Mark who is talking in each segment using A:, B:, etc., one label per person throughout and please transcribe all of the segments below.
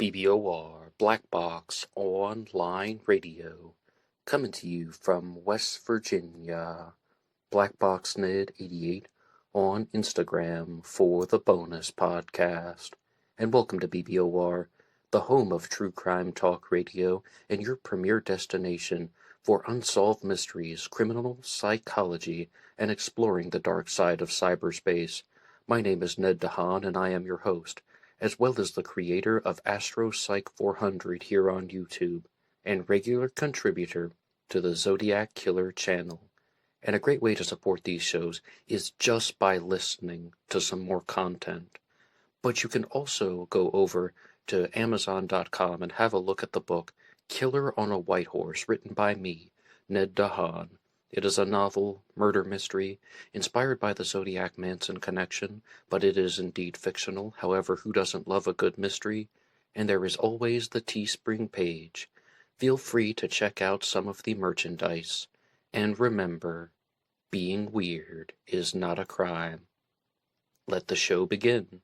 A: BBOR Black Box Online Radio, coming to you from West Virginia. BlackBoxNid88 on Instagram for the bonus podcast. And welcome to BBOR, the home of true crime talk radio and your premier destination for unsolved mysteries, criminal psychology, and exploring the dark side of cyberspace. My name is Ned DeHaan, and I am your host, as well as the creator of AstroPsych 400 here on YouTube, and regular contributor to the Zodiac Killer channel. And a great way to support these shows is just by listening to some more content. But you can also go over to Amazon.com and have a look at the book Killer on a White Horse, written by me, Ned DeHaan. It is a novel, murder mystery, inspired by the Zodiac Manson connection, but it is indeed fictional. However, who doesn't love a good mystery? And there is always the TeeSpring page. Feel free to check out some of the merchandise. And remember, being weird is not a crime. Let the show begin.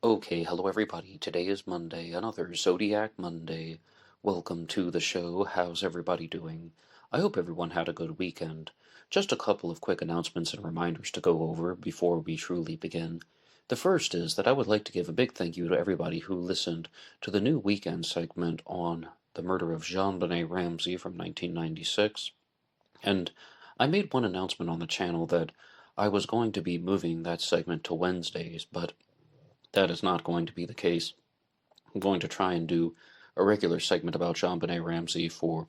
A: Okay, hello everybody. Today is Monday, another Zodiac Monday. Welcome to the show. How's everybody doing? I hope everyone had a good weekend. Just a couple of quick announcements and reminders to go over before we truly begin. The first is that I would like to give a big thank you to everybody who listened to the new weekend segment on the murder of JonBenet Ramsey from 1996. And I made one announcement on the channel that I was going to be moving that segment to Wednesdays, but that is not going to be the case. I'm going to try and do a regular segment about JonBenet Ramsey for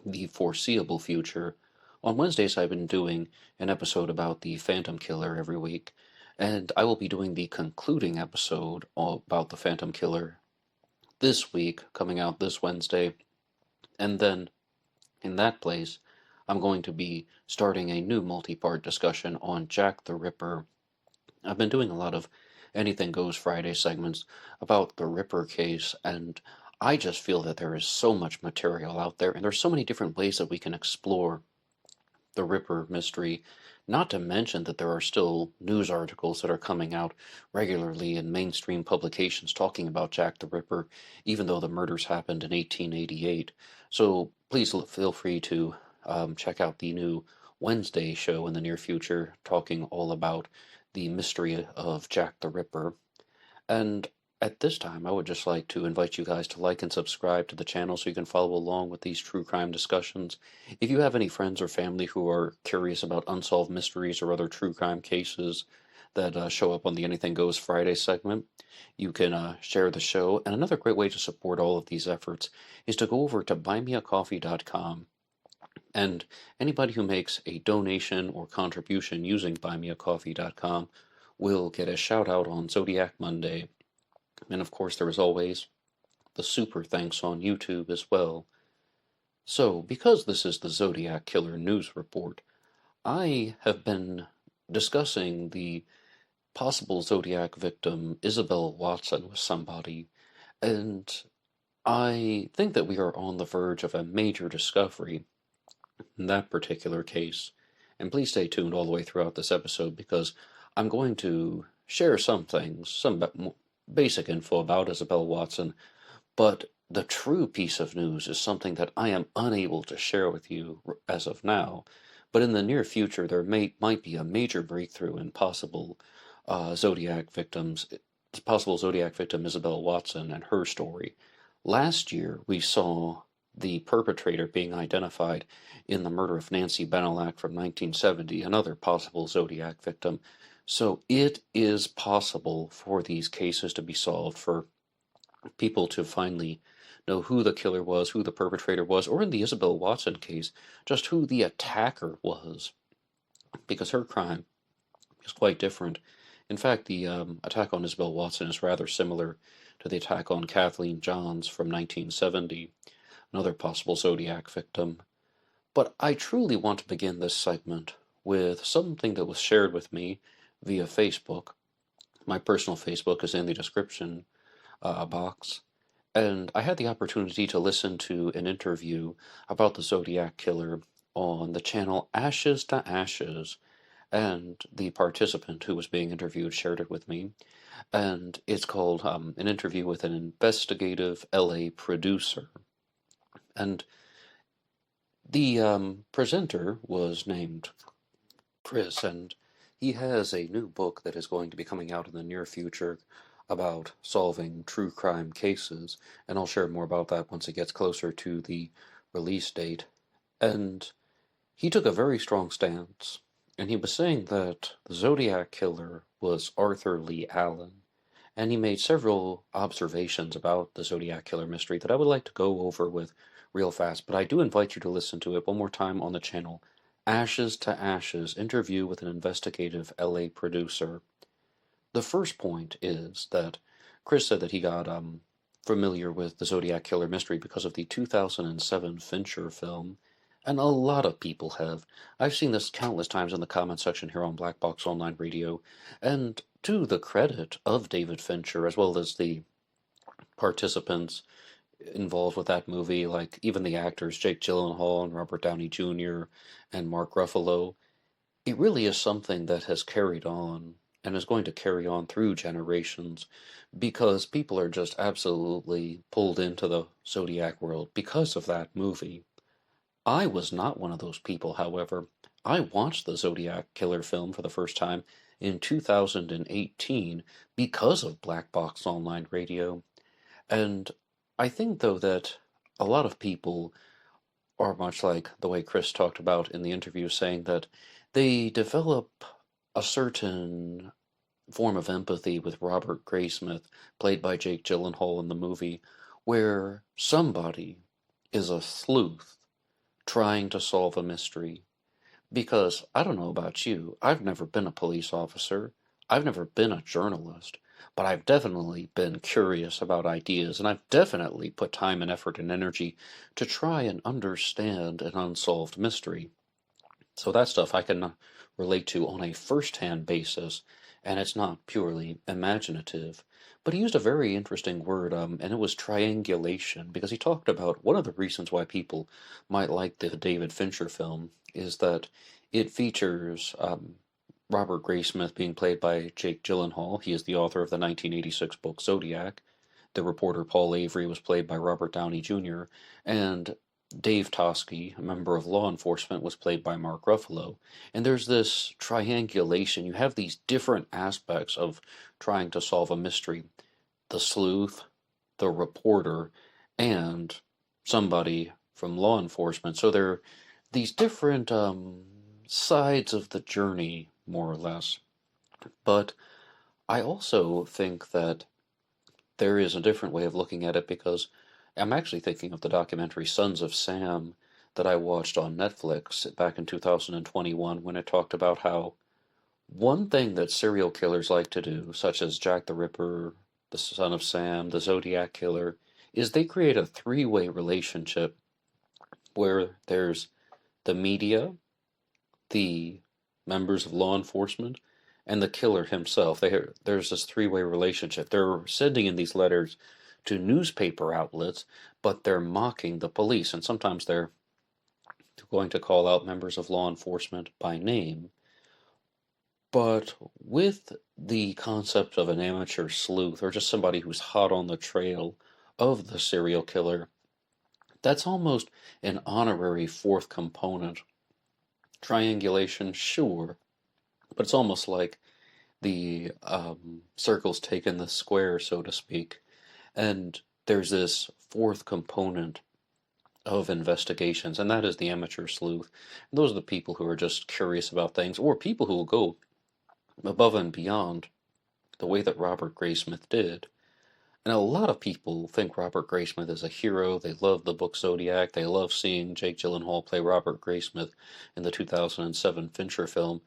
A: the foreseeable future. On Wednesdays, I've been doing an episode about the Phantom Killer every week, and I will be doing the concluding episode about the Phantom Killer this week, coming out this Wednesday. And then, in that place, I'm going to be starting a new multi-part discussion on Jack the Ripper. I've been doing a lot of Anything Goes Friday segments about the Ripper case, and I just feel that there is so much material out there, and there's so many different ways that we can explore the Ripper mystery, not to mention that there are still news articles that are coming out regularly in mainstream publications talking about Jack the Ripper, even though the murders happened in 1888. So please feel free to check out the new Wednesday show in the near future, talking all about the mystery of Jack the Ripper. And at this time, I would just like to invite you guys to like and subscribe to the channel so you can follow along with these true crime discussions. If you have any friends or family who are curious about unsolved mysteries or other true crime cases that show up on the Anything Goes Friday segment, you can share the show. And another great way to support all of these efforts is to go over to BuyMeACoffee.com. And anybody who makes a donation or contribution using BuyMeACoffee.com will get a shout out on Zodiac Monday. And of course, there is always the super thanks on YouTube as well. So, because this is the Zodiac Killer News Report, I have been discussing the possible Zodiac victim, Isabelle Watson, with somebody, and I think that we are on the verge of a major discovery in that particular case. And please stay tuned all the way throughout this episode, because I'm going to share some things, some basic info about Isabelle Watson, but the true piece of news is something that I am unable to share with you as of now. But in the near future, there might be a major breakthrough in possible Zodiac victim Isabelle Watson and her story. Last year, we saw the perpetrator being identified in the murder of Nancy Benelak from 1970, another possible Zodiac victim. So it is possible for these cases to be solved, for people to finally know who the killer was, who the perpetrator was, or in the Isabelle Watson case, just who the attacker was, because her crime is quite different. In fact, the attack on Isabelle Watson is rather similar to the attack on Kathleen Johns from 1970, another possible Zodiac victim. But I truly want to begin this segment with something that was shared with me via Facebook. My personal Facebook is in the description box. And I had the opportunity to listen to an interview about the Zodiac Killer on the channel Ashes to Ashes. and the participant who was being interviewed shared it with me. And it's called An Interview with an Investigative LA Producer. And the presenter was named Chris, and he has a new book that is going to be coming out in the near future about solving true crime cases, and I'll share more about that once it gets closer to the release date. And he took a very strong stance, and he was saying that the Zodiac killer was Arthur Lee Allen, and he made several observations about the Zodiac killer mystery that I would like to go over with real fast, but I do invite you to listen to it one more time on the channel. Ashes to Ashes, Interview with an Investigative LA Producer. The first point is that Chris said that he got familiar with the Zodiac killer mystery because of the 2007 Fincher film, and a lot of people have. I've seen this countless times in the comment section here on Black Box Online Radio, and to the credit of David Fincher, as well as the participants involved with that movie, like even the actors Jake Gyllenhaal and Robert Downey Jr. and Mark Ruffalo, it really is something that has carried on and is going to carry on through generations because people are just absolutely pulled into the Zodiac world because of that movie. I was not one of those people, however. I watched the Zodiac Killer film for the first time in 2018 because of Black Box Online Radio. And I think, though, that a lot of people are much like the way Chris talked about in the interview, saying that they develop a certain form of empathy with Robert Graysmith, played by Jake Gyllenhaal in the movie, where somebody is a sleuth trying to solve a mystery. Because I don't know about you, I've never been a police officer, I've never been a journalist, but I've definitely been curious about ideas, and I've definitely put time and effort and energy to try and understand an unsolved mystery. So that stuff I can relate to on a first-hand basis, and it's not purely imaginative. But he used a very interesting word, and it was triangulation, because he talked about one of the reasons why people might like the David Fincher film is that it features Robert Graysmith being played by Jake Gyllenhaal. He is the author of the 1986 book Zodiac. The reporter Paul Avery was played by Robert Downey Jr., and Dave Toschi, a member of law enforcement, was played by Mark Ruffalo. And there's this triangulation. You have these different aspects of trying to solve a mystery. The sleuth, the reporter, and somebody from law enforcement. So there are these different sides of the journey, more or less. But I also think that there is a different way of looking at it because I'm actually thinking of the documentary Sons of Sam that I watched on Netflix back in 2021 when it talked about how one thing that serial killers like to do, such as Jack the Ripper, the Son of Sam, the Zodiac Killer, is they create a three-way relationship where there's the media, the members of law enforcement, and the killer himself. There's this three-way relationship. They're sending in these letters to newspaper outlets, but they're mocking the police, and sometimes they're going to call out members of law enforcement by name. But with the concept of an amateur sleuth, or just somebody who's hot on the trail of the serial killer, that's almost an honorary fourth component. Triangulation, sure, but it's almost like the circle's taken the square, so to speak. And there's this fourth component of investigations, and that is the amateur sleuth. And those are the people who are just curious about things, or people who will go above and beyond the way that Robert Graysmith did. And a lot of people think Robert Graysmith is a hero. They love the book Zodiac. They love seeing Jake Gyllenhaal play Robert Graysmith in the 2007 Fincher film.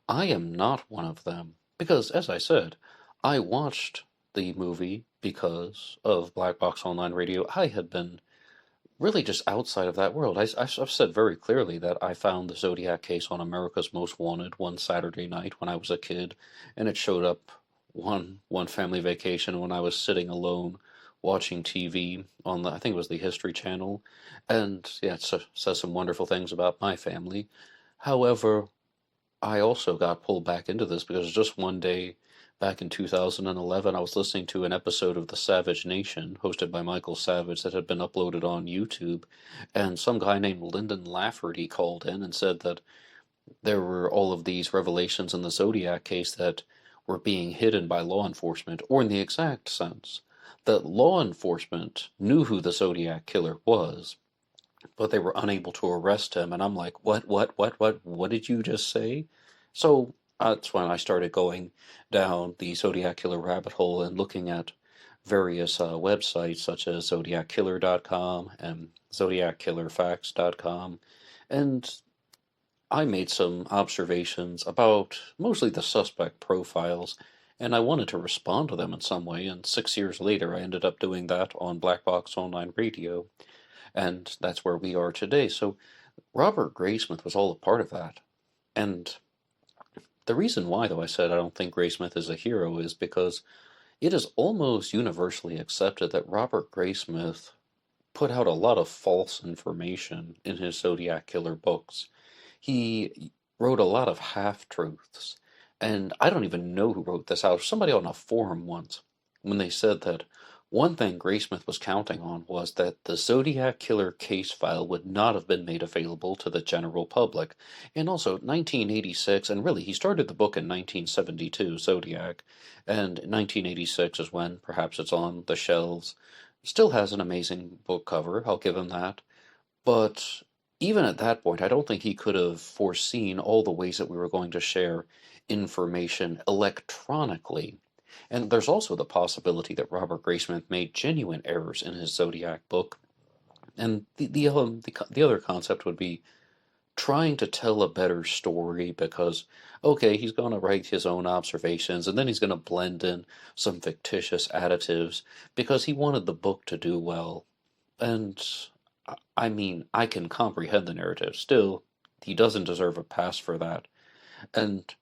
A: I am not one of them. Because, as I said, I watched the movie because of Black Box Online Radio. I had been really just outside of that world. I've said very clearly that I found the Zodiac case on America's Most Wanted one Saturday night when I was a kid, and it showed up one family vacation when I was sitting alone watching TV on I think it was the History Channel, and yeah, it says some wonderful things about my family. However, I also got pulled back into this because just one day back in 2011, I was listening to an episode of The Savage Nation, hosted by Michael Savage, that had been uploaded on YouTube, and some guy named Lyndon Lafferty called in and said that there were all of these revelations in the Zodiac case that were being hidden by law enforcement, or in the exact sense, that law enforcement knew who the Zodiac killer was, but they were unable to arrest him. And I'm like, what did you just say? So that's when I started going down the Zodiac Killer rabbit hole and looking at various websites such as ZodiacKiller.com and ZodiacKillerFacts.com. And I made some observations about mostly the suspect profiles, and I wanted to respond to them in some way. And 6 years later, I ended up doing that on BlackBoxOnlineRadio, and that's where we are today. So Robert Graysmith was all a part of that. And the reason why, though, I said I don't think Graysmith is a hero is because it is almost universally accepted that Robert Graysmith put out a lot of false information in his Zodiac Killer books. He wrote a lot of half-truths, and I don't even know who wrote this out. Somebody on a forum once, when they said that one thing Graysmith was counting on was that the Zodiac Killer case file would not have been made available to the general public. And also, 1986, and really, he started the book in 1972, Zodiac, and 1986 is when perhaps it's on the shelves. Still has an amazing book cover, I'll give him that. But even at that point, I don't think he could have foreseen all the ways that we were going to share information electronically. And there's also the possibility that Robert Graysmith made genuine errors in his Zodiac book. And the other concept would be trying to tell a better story because, okay, he's going to write his own observations and then he's going to blend in some fictitious additives because he wanted the book to do well. And I mean, I can comprehend the narrative. Still, he doesn't deserve a pass for that. And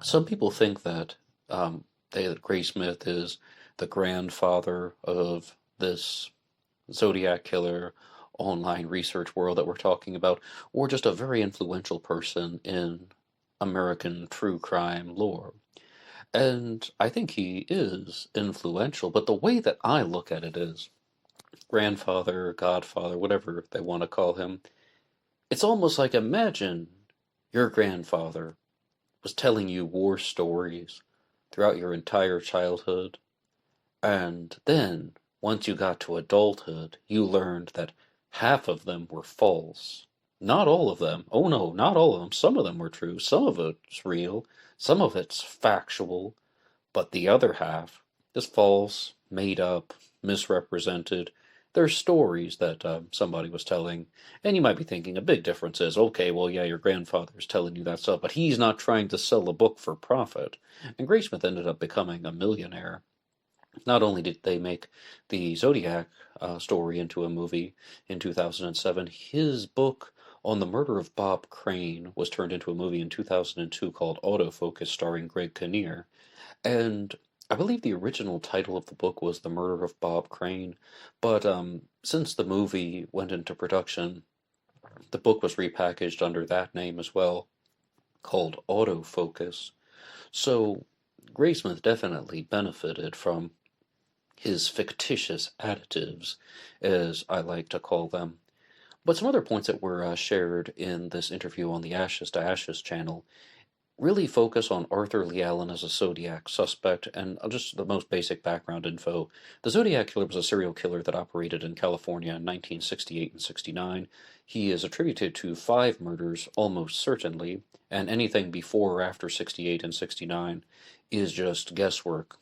A: some people think that Graysmith is the grandfather of this Zodiac Killer online research world that we're talking about, or just a very influential person in American true crime lore. And I think he is influential, but the way that I look at it is grandfather, godfather, whatever they want to call him. It's almost like imagine your grandfather was telling you war stories throughout your entire childhood, and then, once you got to adulthood, you learned that half of them were false. Not all of them. Oh no, not all of them. Some of them were true. Some of it's real. Some of it's factual. But the other half is false, made up, misrepresented. They're stories that somebody was telling. And you might be thinking a big difference is, okay, well, yeah, your grandfather's telling you that stuff, but he's not trying to sell a book for profit. And Graysmith ended up becoming a millionaire. Not only did they make the Zodiac story into a movie in 2007, his book on the murder of Bob Crane was turned into a movie in 2002 called Autofocus, starring Greg Kinnear. And I believe the original title of the book was The Murder of Bob Crane, but since the movie went into production, the book was repackaged under that name as well, called Autofocus. So Graysmith definitely benefited from his fictitious additives, as I like to call them. But some other points that were shared in this interview on the Ashes to Ashes channel really focus on Arthur Lee Allen as a Zodiac suspect, and just the most basic background info. The Zodiac Killer was a serial killer that operated in California in 1968 and 69. He is attributed to 5 murders, almost certainly, and anything before or after 68 and 69 is just guesswork.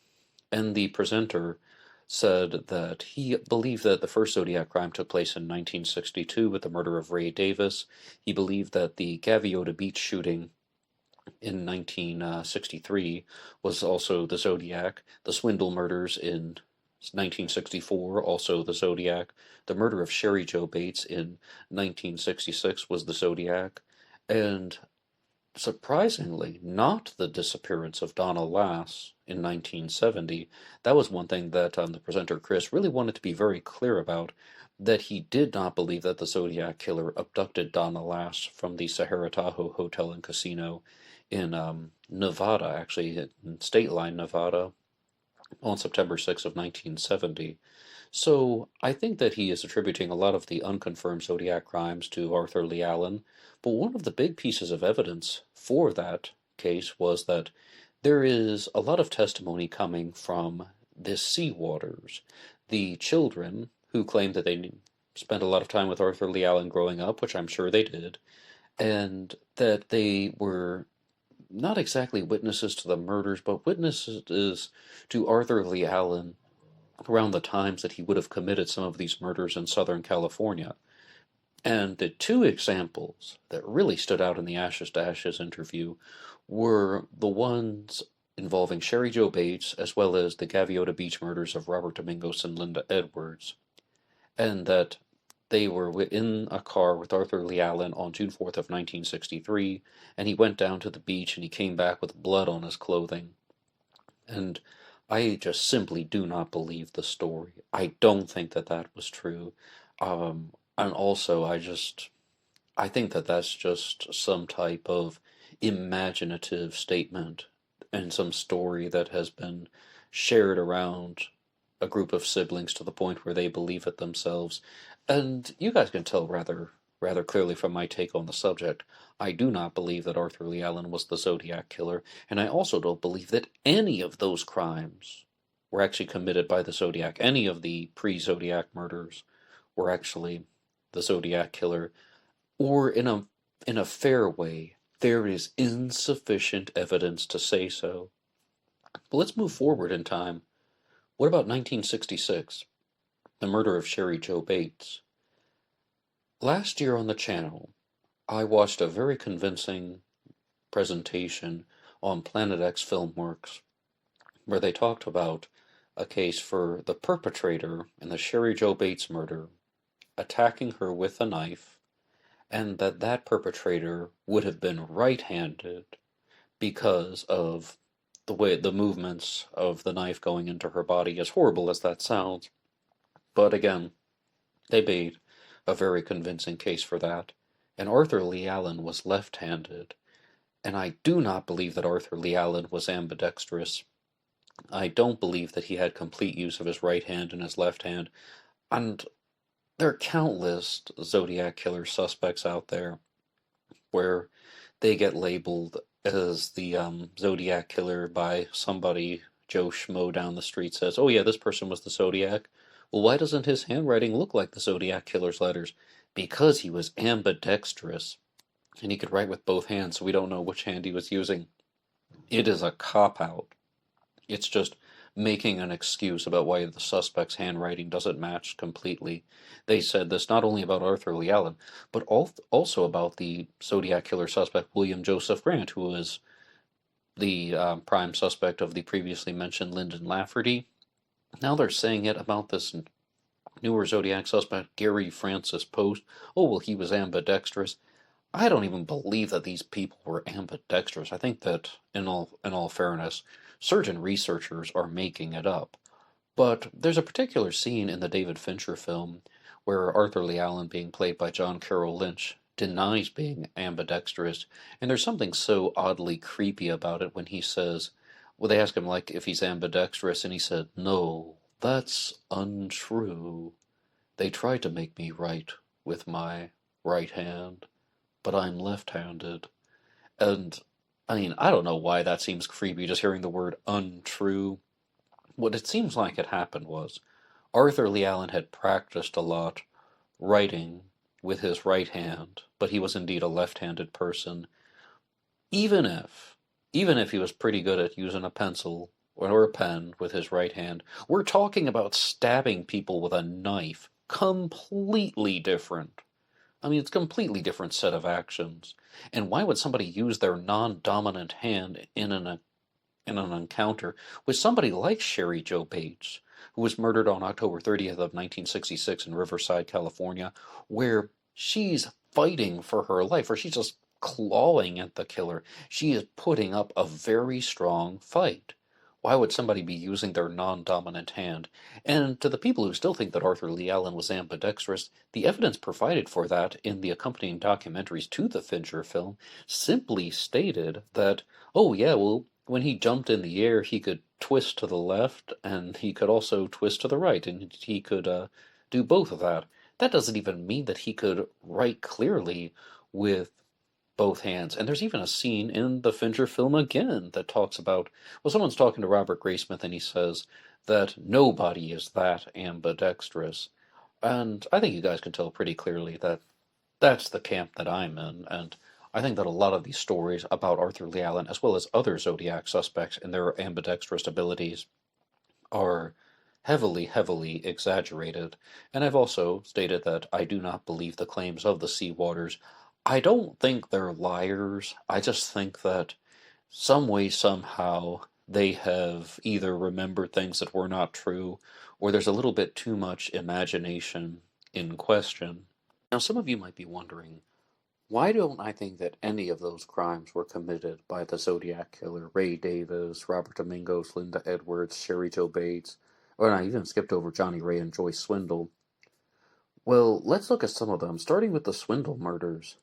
A: And the presenter said that he believed that the first Zodiac crime took place in 1962 with the murder of Ray Davis. He believed that the Gaviota Beach shooting in 1963 was also the Zodiac. The Swindle murders in 1964, also the Zodiac. The murder of Sherry Jo Bates in 1966 was the Zodiac. And surprisingly, not the disappearance of Donna Lass in 1970. That was one thing that the presenter Chris really wanted to be very clear about, that he did not believe that the Zodiac Killer abducted Donna Lass from the Sahara Tahoe Hotel and Casino in Nevada, actually, in State Line, Nevada, on September 6th of 1970. So I think that he is attributing a lot of the unconfirmed Zodiac crimes to Arthur Lee Allen, but one of the big pieces of evidence for that case was that there is a lot of testimony coming from the Sea Waters, the children who claim that they spent a lot of time with Arthur Lee Allen growing up, which I'm sure they did, and that they were not exactly witnesses to the murders, but witnesses to Arthur Lee Allen around the times that he would have committed some of these murders in Southern California. And the two examples that really stood out in the Ashes to Ashes interview were the ones involving Sherry Jo Bates, as well as the Gaviota Beach murders of Robert Domingos and Linda Edwards, and that they were in a car with Arthur Lee Allen on June 4th of 1963, and he went down to the beach and he came back with blood on his clothing. And I just simply do not believe the story. I don't think that that was true. And also, I think that that's just some type of imaginative statement and some story that has been shared around a group of siblings to the point where they believe it themselves. And you guys can tell rather clearly from my take on the subject, I do not believe that Arthur Lee Allen was the Zodiac killer, and I also don't believe that any of those crimes were actually committed by the Zodiac. Any of the pre-Zodiac murders were actually the Zodiac killer, or in a fair way, there is insufficient evidence to say so. But let's move forward in time. What about 1966, the murder of Sherry Jo Bates? Last year on the channel, I watched a very convincing presentation on Planet X Filmworks, where they talked about a case for the perpetrator in the Sherry Jo Bates murder attacking her with a knife, and that perpetrator would have been right-handed because of the movements of the knife going into her body, as horrible as that sounds. But again, they made a very convincing case for that. And Arthur Lee Allen was left-handed, and I do not believe that Arthur Lee Allen was ambidextrous. I don't believe that he had complete use of his right hand and his left hand, and there are countless Zodiac killer suspects out there where they get labeled as the Zodiac killer by somebody. Joe Schmo down the street says, oh yeah, this person was the Zodiac. Well, why doesn't his handwriting look like the Zodiac killer's letters? Because he was ambidextrous, and he could write with both hands, so we don't know which hand he was using. It is a cop-out. It's just making an excuse about why the suspect's handwriting doesn't match completely. They said this not only about Arthur Lee Allen, but also about the Zodiac killer suspect William Joseph Grant, who was the prime suspect of the previously mentioned Lyndon Lafferty. Now they're saying it about this newer Zodiac suspect, Gary Francis Post. Oh, well, he was ambidextrous. I don't even believe that these people were ambidextrous. I think that, in all fairness, certain researchers are making it up. But there's a particular scene in the David Fincher film where Arthur Lee Allen, being played by John Carroll Lynch, denies being ambidextrous, and there's something so oddly creepy about it when he says, well, they ask him, like, if he's ambidextrous, and he said, no, that's untrue. They tried to make me write with my right hand, but I'm left-handed. And, I mean, I don't know why that seems creepy, just hearing the word untrue. What it seems like had happened was, Arthur Lee Allen had practiced a lot writing with his right hand, but he was indeed a left-handed person. Even if he was pretty good at using a pencil or a pen with his right hand, we're talking about stabbing people with a knife. Completely different. I mean, it's a completely different set of actions. And why would somebody use their non-dominant hand in an encounter with somebody like Sherry Jo Bates, who was murdered on October 30th of 1966 in Riverside, California, where she's fighting for her life, where she's just clawing at the killer. She is putting up a very strong fight. Why would somebody be using their non-dominant hand? And to the people who still think that Arthur Lee Allen was ambidextrous, the evidence provided for that in the accompanying documentaries to the Fincher film simply stated that, oh yeah, well, when he jumped in the air, he could twist to the left, and he could also twist to the right, and he could do both of that. That doesn't even mean that he could write clearly with both hands. And there's even a scene in the Fincher film again that talks about, well, someone's talking to Robert Graysmith and he says that nobody is that ambidextrous. And I think you guys can tell pretty clearly that that's the camp that I'm in. And I think that a lot of these stories about Arthur Lee Allen, as well as other Zodiac suspects and their ambidextrous abilities, are heavily, heavily exaggerated. And I've also stated that I do not believe the claims of the Sea Waters. I don't think they're liars. I just think that some way, somehow, they have either remembered things that were not true, or there's a little bit too much imagination in question. Now, some of you might be wondering, why don't I think that any of those crimes were committed by the Zodiac Killer? Ray Davis, Robert Domingos, Linda Edwards, Sherry Jo Bates, or I even skipped over Johnny Ray and Joyce Swindle. Well, let's look at some of them, starting with the Swindle murders.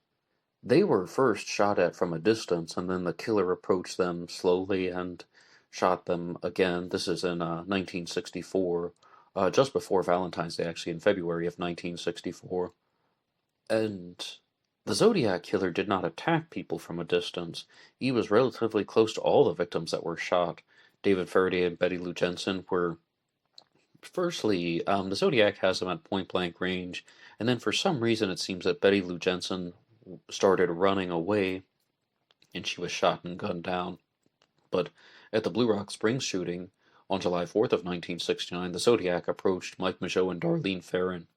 A: They were first shot at from a distance, and then the killer approached them slowly and shot them again. This is in 1964, just before Valentine's Day, actually, in February of 1964. And the Zodiac Killer did not attack people from a distance. He was relatively close to all the victims that were shot. David Faraday and Betty Lou Jensen were, firstly, the Zodiac has them at point-blank range, and then for some reason it seems that Betty Lou Jensen started running away, and she was shot and gunned down. But at the Blue Rock Springs shooting on July 4th of 1969, the Zodiac approached Mike Mageau and Darlene Ferrin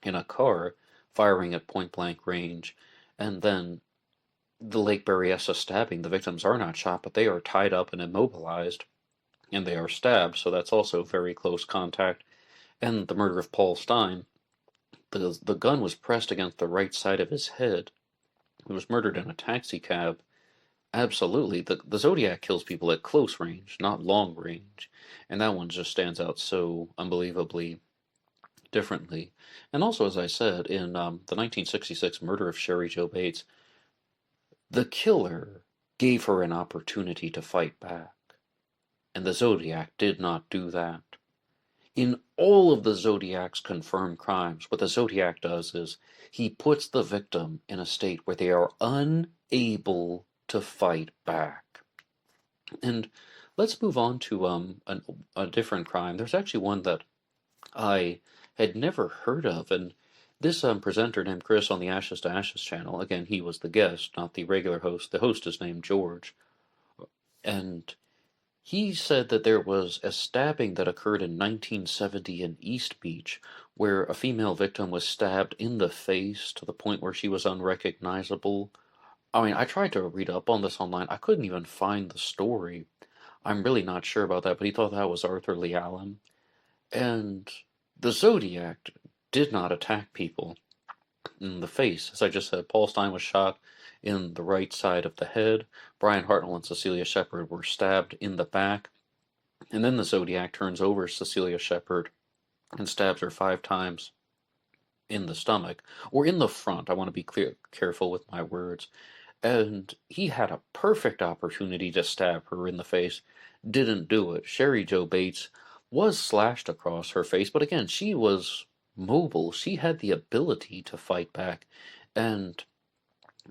A: in a car, firing at point-blank range, and then the Lake Berryessa stabbing. The victims are not shot, but they are tied up and immobilized, and they are stabbed, so that's also very close contact. And the murder of Paul Stine, the gun was pressed against the right side of his head. He was murdered in a taxi cab. Absolutely. The Zodiac kills people at close range, not long range. And that one just stands out so unbelievably differently. And also, as I said, in the 1966 murder of Sherry Jo Bates, the killer gave her an opportunity to fight back. And the Zodiac did not do that. In all of the Zodiac's confirmed crimes, what the Zodiac does is he puts the victim in a state where they are unable to fight back. And let's move on to a different crime. There's actually one that I had never heard of, and this presenter named Chris on the Ashes to Ashes channel, again, he was the guest, not the regular host. The host is named George. And he said that there was a stabbing that occurred in 1970 in East Beach, where a female victim was stabbed in the face to the point where she was unrecognizable. I mean, I tried to read up on this online. I couldn't even find the story. I'm really not sure about that, but he thought that was Arthur Lee Allen. And the Zodiac did not attack people in the face. As I just said, Paul Stine was shot in the right side of the head. Brian Hartnell and Cecilia Shepard were stabbed in the back. And then the Zodiac turns over Cecilia Shepard and stabs her 5 times in the stomach, or in the front. I want to be careful with my words. And he had a perfect opportunity to stab her in the face, didn't do it. Sherry Jo Bates was slashed across her face, but again, she was mobile. She had the ability to fight back, and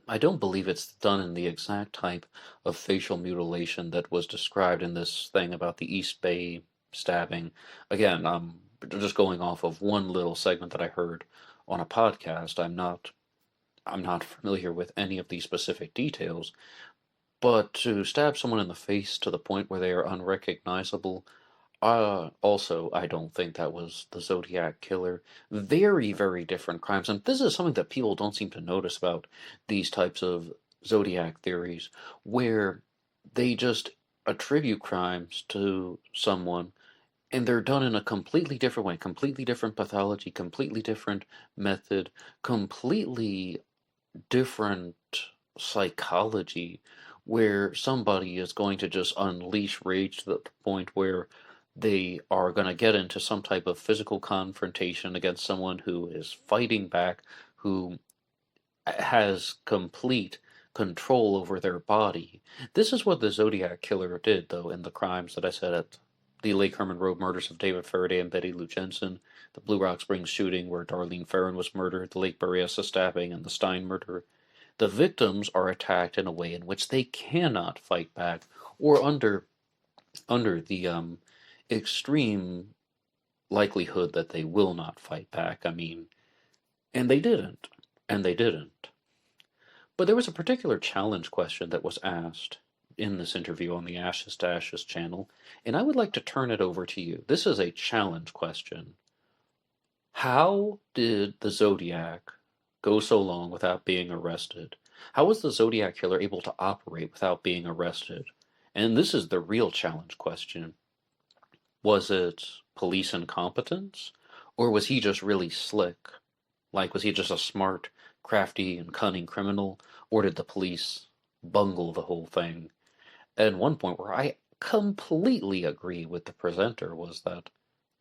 A: I don't believe it's done in the exact type of facial mutilation that was described in this thing about the East Bay stabbing. Again, I'm just going off of one little segment that I heard on a podcast. I'm not familiar with any of these specific details, but to stab someone in the face to the point where they are unrecognizable, also, I don't think that was the Zodiac Killer. Very, very different crimes. And this is something that people don't seem to notice about these types of Zodiac theories, where they just attribute crimes to someone, and they're done in a completely different way, completely different pathology, completely different method, completely different psychology, where somebody is going to just unleash rage to the point where they are going to get into some type of physical confrontation against someone who is fighting back, who has complete control over their body. This is what the Zodiac Killer did, though, in the crimes that I said at the Lake Herman Road murders of David Faraday and Betty Lou Jensen, the Blue Rock Springs shooting where Darlene Ferrin was murdered, the Lake Berryessa stabbing, and the Stein murder. The victims are attacked in a way in which they cannot fight back, or under the extreme likelihood that they will not fight back. I mean, and they didn't. And they didn't. But there was a particular challenge question that was asked in this interview on the Ashes to Ashes channel, and I would like to turn it over to you. This is a challenge question. How did the Zodiac go so long without being arrested? How was the Zodiac Killer able to operate without being arrested? And this is the real challenge question. Was it police incompetence? Or was he just really slick? Like, was he just a smart, crafty, and cunning criminal? Or did the police bungle the whole thing? And one point where I completely agree with the presenter was that,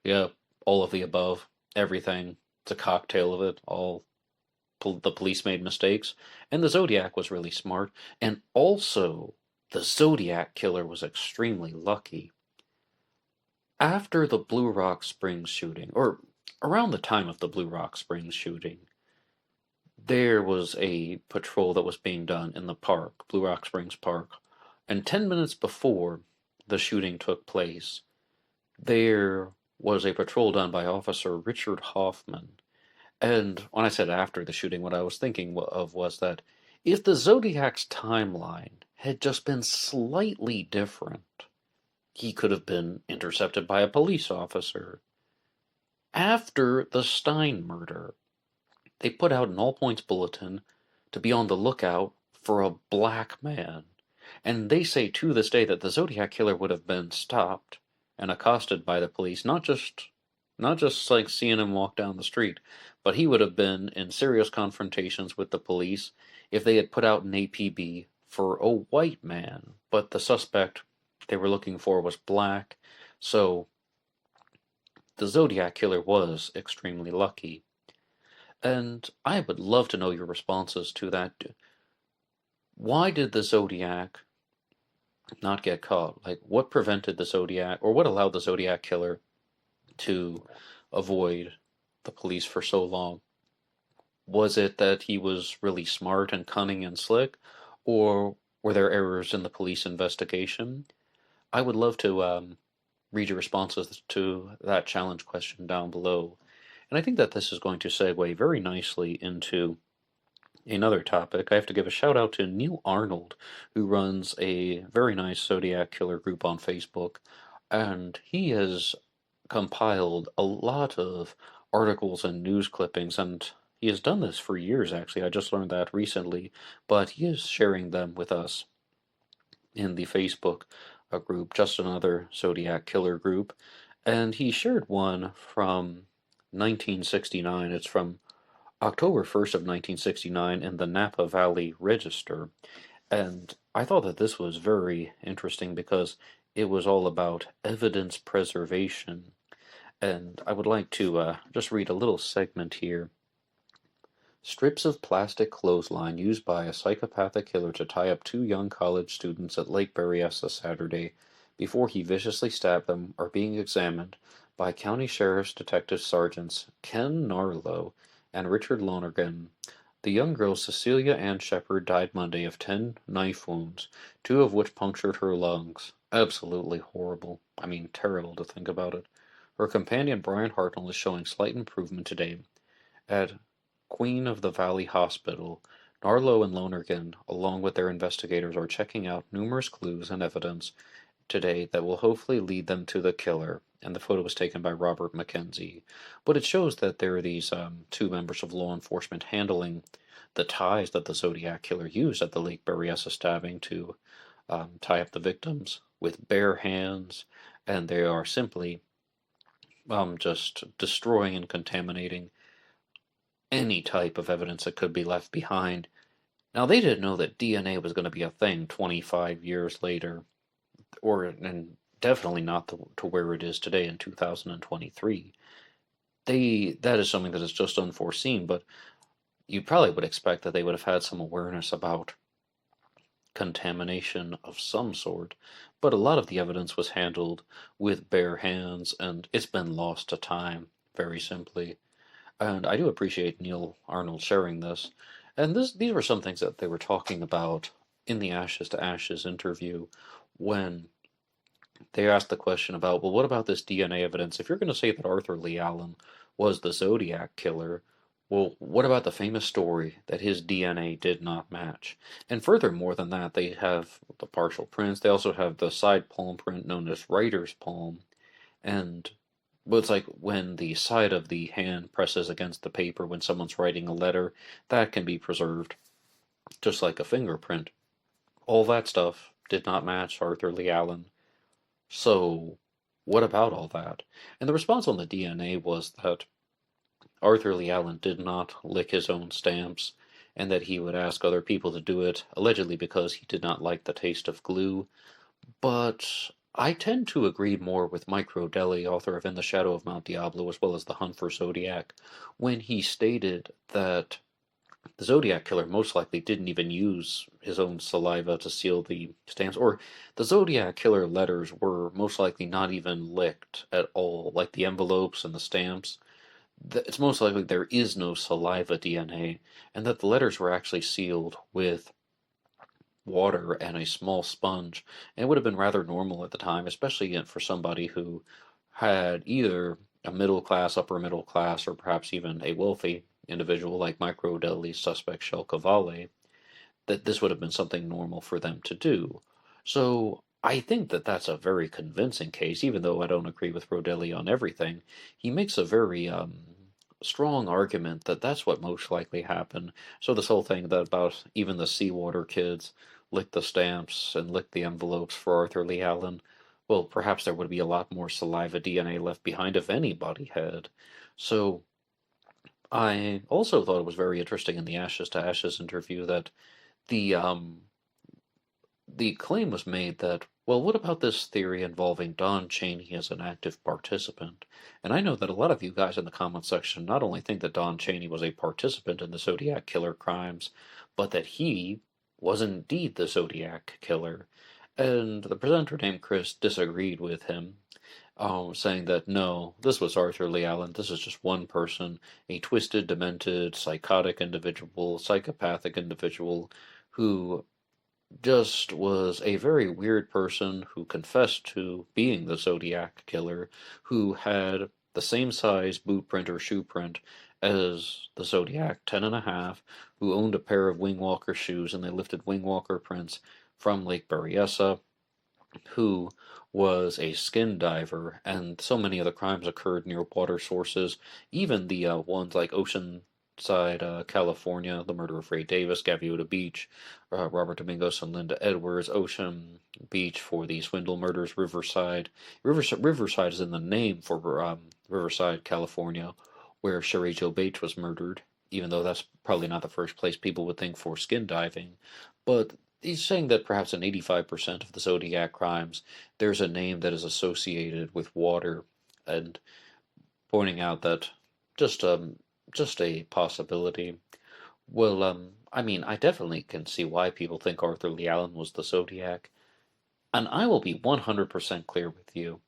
A: yeah, all of the above, everything, it's a cocktail of it, all the police made mistakes, and the Zodiac was really smart, and also the Zodiac Killer was extremely lucky. After the Blue Rock Springs shooting, or around the time of the Blue Rock Springs shooting, there was a patrol that was being done in the park, Blue Rock Springs Park, and 10 minutes before the shooting took place, there was a patrol done by Officer Richard Hoffman. And when I said after the shooting, what I was thinking of was that if the Zodiac's timeline had just been slightly different, he could have been intercepted by a police officer. After the Stein murder, they put out an all-points bulletin to be on the lookout for a black man. And they say to this day that the Zodiac Killer would have been stopped and accosted by the police, not just like seeing him walk down the street, but he would have been in serious confrontations with the police if they had put out an APB for a white man. But the suspect they were looking for was black, so the Zodiac Killer was extremely lucky. And I would love to know your responses to that. Why did the Zodiac not get caught? Like, what prevented the Zodiac, or what allowed the Zodiac Killer to avoid the police for so long? Was it that he was really smart and cunning and slick, or were there errors in the police investigation? I would love to read your responses to that challenge question down below. And I think that this is going to segue very nicely into another topic. I have to give a shout out to Neil Arnold, who runs a very nice Zodiac Killer group on Facebook, and he has compiled a lot of articles and news clippings, and he has done this for years, actually. I just learned that recently, but he is sharing them with us in the Facebook group, just another Zodiac Killer group, and he shared one from 1969. It's from October 1st of 1969 in the Napa Valley Register, and I thought that this was very interesting because it was all about evidence preservation, and I would like to just read a little segment here. Strips of plastic clothesline used by a psychopathic killer to tie up two young college students at Lake Berryessa Saturday before he viciously stabbed them are being examined by County Sheriff's Detective Sergeants Ken Narlow and Richard Lonergan. The young girl Cecilia Ann Shepard died Monday of 10 knife wounds, 2 of which punctured her lungs. Absolutely horrible. I mean, terrible to think about it. Her companion Brian Hartnell is showing slight improvement today. At Queen of the Valley Hospital, Narlow and Lonergan, along with their investigators, are checking out numerous clues and evidence today that will hopefully lead them to the killer. And the photo was taken by Robert McKenzie. But it shows that there are these two members of law enforcement handling the ties that the Zodiac Killer used at the Lake Berryessa stabbing to tie up the victims with bare hands, and they are simply just destroying and contaminating any type of evidence that could be left behind Now, they didn't know that DNA was going to be a thing 25 years later, and definitely not to where it is today in 2023. That is something that is just unforeseen, but you probably would expect that they would have had some awareness about contamination of some sort, but a lot of the evidence was handled with bare hands, and it's been lost to time, very simply. And I do appreciate Neil Arnold sharing this. And these were some things that they were talking about in the Ashes to Ashes interview when they asked the question about, well, what about this DNA evidence? If you're going to say that Arthur Lee Allen was the Zodiac killer, well, what about the famous story that his DNA did not match? And furthermore than that, they have the partial prints. They also have the side palm print known as writer's palm. And well, it's like when the side of the hand presses against the paper when someone's writing a letter, that can be preserved, just like a fingerprint. All that stuff did not match Arthur Lee Allen. So, what about all that? And the response on the DNA was that Arthur Lee Allen did not lick his own stamps, and that he would ask other people to do it, allegedly because he did not like the taste of glue. But I tend to agree more with Mike Rodelli, author of In the Shadow of Mount Diablo, as well as The Hunt for Zodiac, when he stated that the Zodiac killer most likely didn't even use his own saliva to seal the stamps, or the Zodiac killer letters were most likely not even licked at all, like the envelopes and the stamps. It's most likely there is no saliva DNA, and that the letters were actually sealed with water and a small sponge. And it would have been rather normal at the time, especially for somebody who had either a middle class, upper middle class, or perhaps even a wealthy individual like Mike Rodelli's suspect Shel Cavalli, that this would have been something normal for them to do. So I think that that's a very convincing case, even though I don't agree with Rodelli on everything. He makes a very strong argument that that's what most likely happened. So this whole thing that about even the seawater kids licked the stamps and licked the envelopes for Arthur Lee Allen, well, perhaps there would be a lot more saliva DNA left behind if anybody had. So I also thought it was very interesting in the Ashes to Ashes interview that the um the claim was made that, well, what about this theory involving Don Cheney as an active participant? And I know that a lot of you guys in the comment section not only think that Don Cheney was a participant in the Zodiac killer crimes, but that he was indeed the Zodiac killer. And the presenter named Chris disagreed with him, saying that no, this was Arthur Lee Allen. This is just one person, a twisted, demented, psychotic individual, psychopathic individual who just was a very weird person who confessed to being the Zodiac killer, who had the same size boot print or shoe print as the Zodiac, 10.5, who owned a pair of Wingwalker shoes, and they lifted Wingwalker prints from Lake Berryessa, who was a skin diver, and so many of the crimes occurred near water sources, even the ones like Oceanside, California, the murder of Ray Davis, Gaviota Beach, Robert Domingos and Linda Edwards, Ocean Beach for the Swindle murders, Riverside is in the name for Riverside, California, where Sherry Jo Bates was murdered, even though that's probably not the first place people would think for skin diving. But he's saying that perhaps in 85% of the Zodiac crimes, there's a name that is associated with water, and pointing out that just just a possibility. Well, I mean, I definitely can see why people think Arthur Lee Allen was the Zodiac, and I will be 100% clear with you.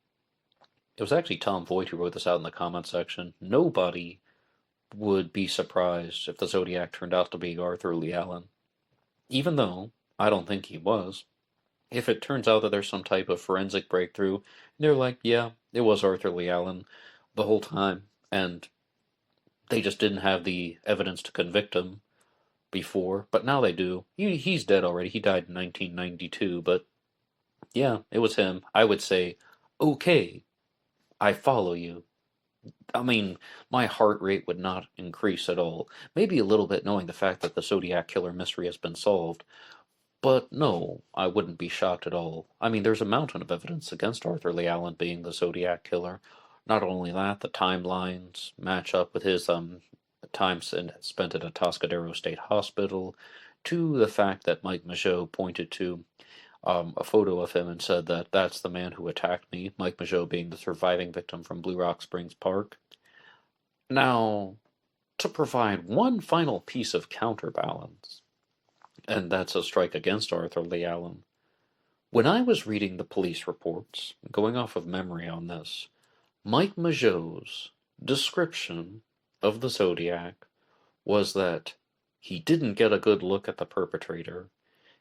A: It was actually Tom Voigt who wrote this out in the comment section. Nobody would be surprised if the Zodiac turned out to be Arthur Lee Allen, even though I don't think he was. If it turns out that there's some type of forensic breakthrough, and they're like, yeah, it was Arthur Lee Allen the whole time, and they just didn't have the evidence to convict him before, but now they do. He's dead already. He died in 1992, but yeah, it was him. I would say, okay, I follow you. I mean, my heart rate would not increase at all. Maybe a little bit knowing the fact that the Zodiac killer mystery has been solved, but no, I wouldn't be shocked at all. I mean, there's a mountain of evidence against Arthur Lee Allen being the Zodiac killer. Not only that, the timelines match up with his time spent at Atascadero State Hospital. to the fact that Mike Mageau pointed to a photo of him and said that that's the man who attacked me, Mike Mageau being the surviving victim from Blue Rock Springs Park. Now, to provide one final piece of counterbalance, and that's a strike against Arthur Lee Allen. When I was reading the police reports, going off of memory on this, Mike Mageau's description of the Zodiac was that he didn't get a good look at the perpetrator.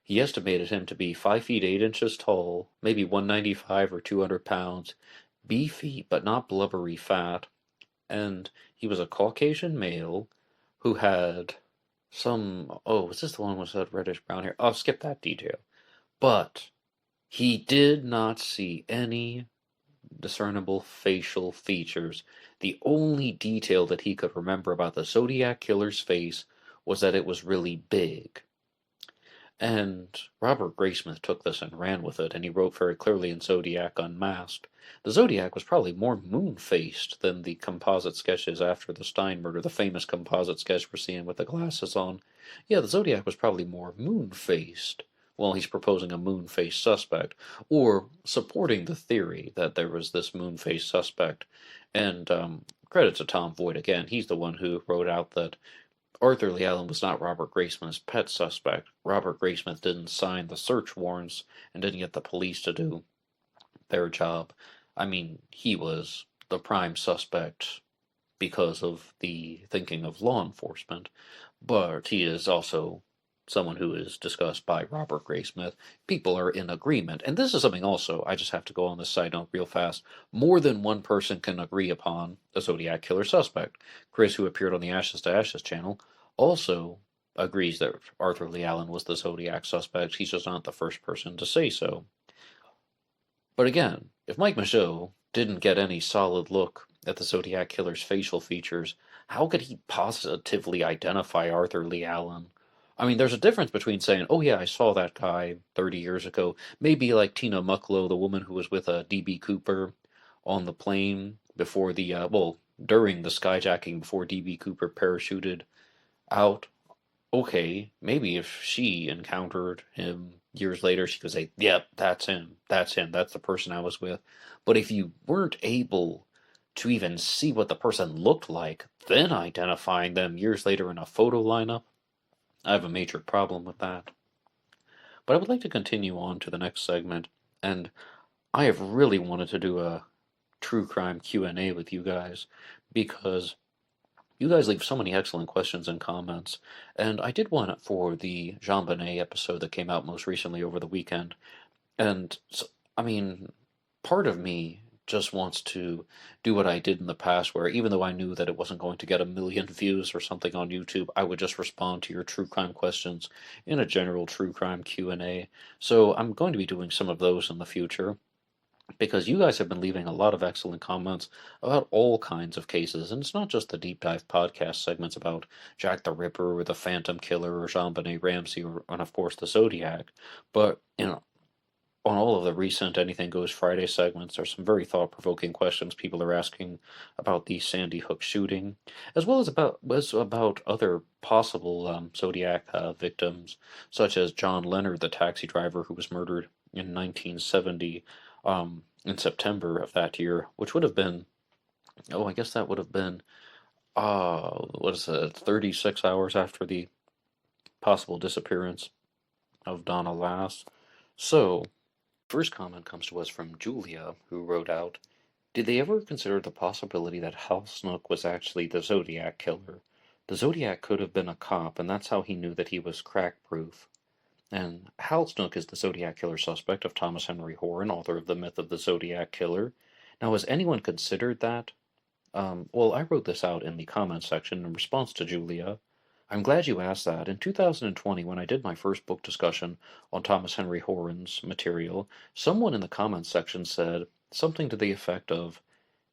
A: He estimated him to be 5 feet 8 inches tall, maybe 195 or 200 pounds, beefy but not blubbery fat, and he was a Caucasian male who had was this the one with that reddish brown hair? I'll skip that detail. But he did not see any discernible facial features. The only detail that he could remember about the Zodiac killer's face was that it was really big. And Robert Graysmith took this and ran with it, and he wrote very clearly in Zodiac Unmasked. The Zodiac was probably more moon-faced than the composite sketches after the Stein murder, the famous composite sketch we're seeing with the glasses on. Yeah, the Zodiac was probably more moon-faced. Well, he's proposing a moon-faced suspect, or supporting the theory that there was this moon-faced suspect. And credit to Tom Voigt again. He's the one who wrote out that Arthur Lee Allen was not Robert Graysmith's pet suspect. Robert Graysmith didn't sign the search warrants and didn't get the police to do their job. I mean, he was the prime suspect because of the thinking of law enforcement, but he is also someone who is discussed by Robert Graysmith. People are in agreement, and this is something also, I just have to go on this side note real fast, more than one person can agree upon a Zodiac killer suspect. Chris, who appeared on the Ashes to Ashes channel, also agrees that Arthur Lee Allen was the Zodiac suspect. He's just not the first person to say so. But again, if Mike Mageau didn't get any solid look at the Zodiac killer's facial features, how could he positively identify Arthur Lee Allen? I mean, there's a difference between saying, oh yeah, I saw that guy 30 years ago. Maybe like Tina Mucklow, the woman who was with D.B. Cooper on the plane before during the skyjacking before D.B. Cooper parachuted out. Okay, maybe if she encountered him years later, she could say, yep, that's him, that's the person I was with. But if you weren't able to even see what the person looked like, then identifying them years later in a photo lineup, I have a major problem with that. But I would like to continue on to the next segment, and I have really wanted to do a true crime Q&A with you guys, because you guys leave so many excellent questions and comments, and I did one for the Jean Bonnet episode that came out most recently over the weekend, and, so, I mean, part of me just wants to do what I did in the past, where even though I knew that it wasn't going to get 1 million views or something on YouTube, I would just respond to your true crime questions in a general true crime Q&A. So I'm going to be doing some of those in the future, because you guys have been leaving a lot of excellent comments about all kinds of cases, and it's not just the deep dive podcast segments about Jack the Ripper or the Phantom Killer or Jean Bonnet Ramsey and of course the Zodiac, but on all of the recent Anything Goes Friday segments, there's some very thought-provoking questions people are asking about the Sandy Hook shooting, as well as about other possible Zodiac victims, such as John Leonard, the taxi driver who was murdered in 1970, in September of that year, which would have been, I guess that would have been, 36 hours after the possible disappearance of Donna Lass. So, first comment comes to us from Julia, who wrote out, did they ever consider the possibility that Hal Snook was actually the Zodiac killer? The Zodiac could have been a cop, and that's how he knew that he was crack-proof. And Hal Snook is the Zodiac killer suspect of Thomas Henry Horan, author of The Myth of the Zodiac Killer. Now, has anyone considered that? I wrote this out in the comments section in response to Julia. I'm glad you asked that. In 2020, when I did my first book discussion on Thomas Henry Horan's material, someone in the comments section said something to the effect of,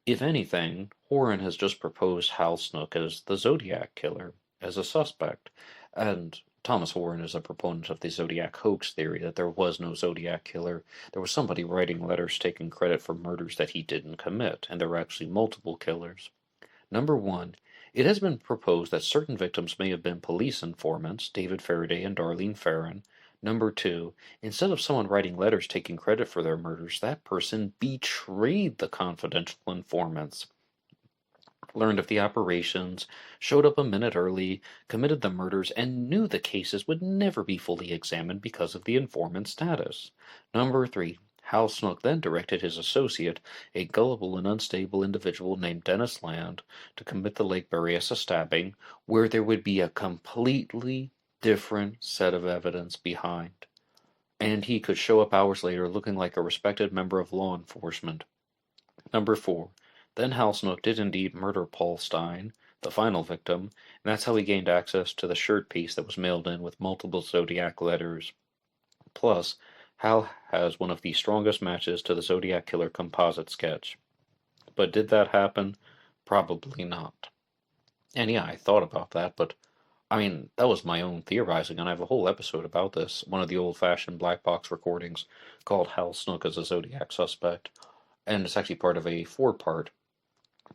A: if anything, Horan has just proposed Hal Snook as the Zodiac killer, as a suspect. And Thomas Horan is a proponent of the Zodiac hoax theory, that there was no Zodiac killer. There was somebody writing letters taking credit for murders that he didn't commit, and there were actually multiple killers. Number 1. It has been proposed that certain victims may have been police informants, David Faraday and Darlene Ferrin. Number 2. Instead of someone writing letters taking credit for their murders, that person betrayed the confidential informants, learned of the operations, showed up a minute early, committed the murders, and knew the cases would never be fully examined because of the informant status. Number 3. Hal Snook then directed his associate, a gullible and unstable individual named Dennis Land, to commit the Lake Berryessa stabbing, where there would be a completely different set of evidence behind, and he could show up hours later looking like a respected member of law enforcement. Number 4. Then Hal Snook did indeed murder Paul Stein, the final victim, and that's how he gained access to the shirt piece that was mailed in with multiple Zodiac letters. Plus, Hal has one of the strongest matches to the Zodiac Killer composite sketch. But did that happen? Probably not. And yeah, I thought about that, but I mean, that was my own theorizing, and I have a whole episode about this, one of the old-fashioned black box recordings called Hal Snook as a Zodiac Suspect, and it's actually part of a 4-part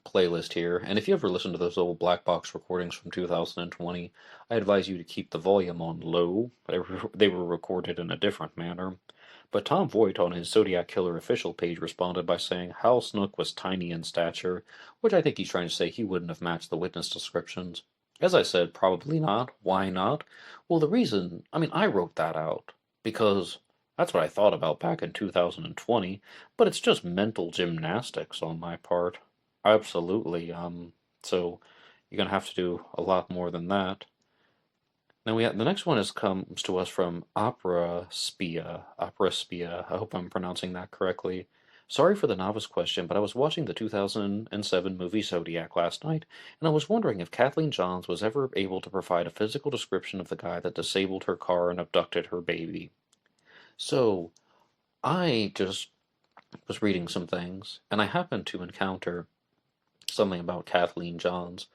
A: playlist here, and if you ever listen to those old black box recordings from 2020, I advise you to keep the volume on low. They were recorded in a different manner. But Tom Voigt on his Zodiac Killer official page responded by saying Hal Snook was tiny in stature, which I think he's trying to say he wouldn't have matched the witness descriptions. As I said, probably not. Why not? Well, the reason, I wrote that out because that's what I thought about back in 2020, but it's just mental gymnastics on my part. Absolutely. So you're gonna have to do a lot more than that. Now the next one comes to us from Opera Spia. Opera Spia. I hope I'm pronouncing that correctly. Sorry for the novice question, but I was watching the 2007 movie Zodiac last night, and I was wondering if Kathleen Johns was ever able to provide a physical description of the guy that disabled her car and abducted her baby. So I just was reading some things, and I happened to encounter something about Kathleen Johns,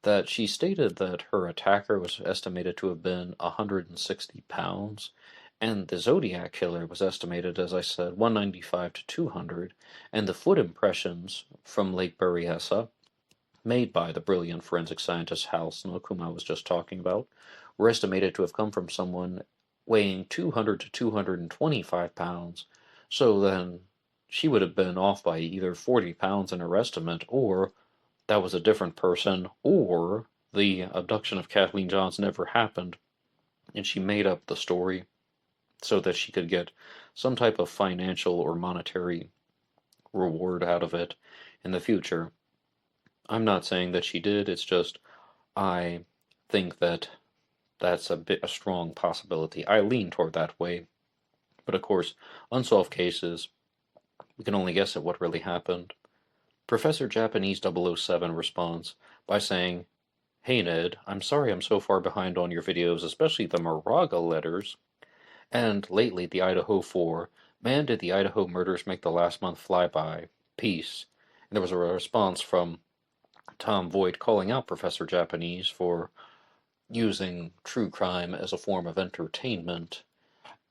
A: that she stated that her attacker was estimated to have been 160 pounds, and the Zodiac Killer was estimated, as I said, 195 to 200, and the foot impressions from Lake Berryessa, made by the brilliant forensic scientist Hal Snook, whom I was just talking about, were estimated to have come from someone weighing 200 to 225 pounds, so then she would have been off by either 40 pounds in her estimate, or that was a different person, or the abduction of Kathleen Johns never happened, and she made up the story so that she could get some type of financial or monetary reward out of it in the future. I'm not saying that she did, it's just I think that that's a strong possibility. I lean toward that way. But of course, unsolved cases, we can only guess at what really happened. Professor Japanese 007 responds by saying, Hey Ned, I'm sorry I'm so far behind on your videos, especially the Moraga letters. And lately, the Idaho 4. Man, did the Idaho murders make the last month fly by. Peace. And there was a response from Tom Voigt calling out Professor Japanese for using true crime as a form of entertainment.